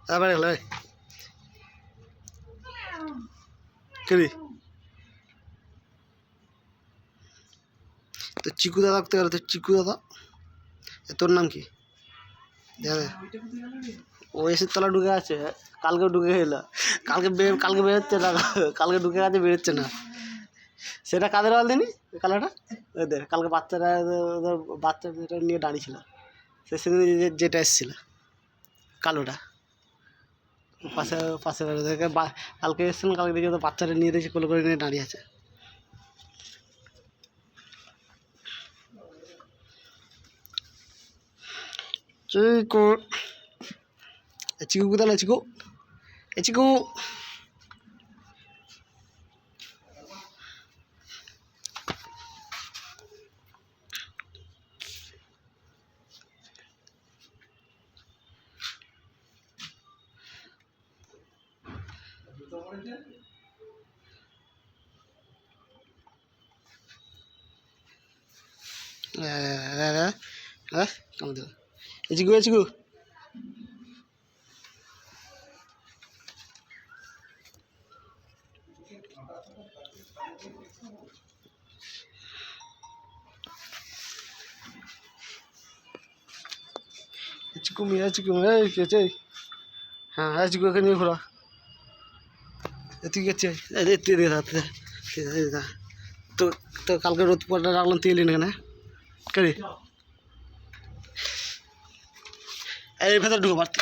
তারপরে গেল কেরি তো চিকু দাদা করতে গেল, তো চিকু দাদা তোর নাম কি? ও এসির তলা ঢুকে আছে, কালকে ঢুকে গেল, কালকে বেরোচ্ছে না, কালকে ঢুকে গেছে বেরোচ্ছে না। সেটা কাদের বল দিনি কালারটা ওদের কালকে বাচ্চারা ওদের বাচ্চা যেটা নিয়ে দাঁড়িয়েছিল, সেদিন যেটা এসেছিল কালোটা পাশে পাশে কালকে এসেছিলাম, কালকে দেখি ওদের বাচ্চাটা নিয়ে দেখছি কোলে করে নিয়ে দাঁড়িয়ে আছে। চিকু চিকু কোথায়? চিকু চিকু কামড় দিল। চিকু চিকু চিকু মিয়া চিকু কি হচ্ছে? হ্যাঁ চিকু এখানে নিয়ে ঘোরা, তুই গেছে তো তো কালকে রোদ পড়া রাখলাম, তুই এলি না কেন? কেন এই ভেতর ঢুকো পারতি।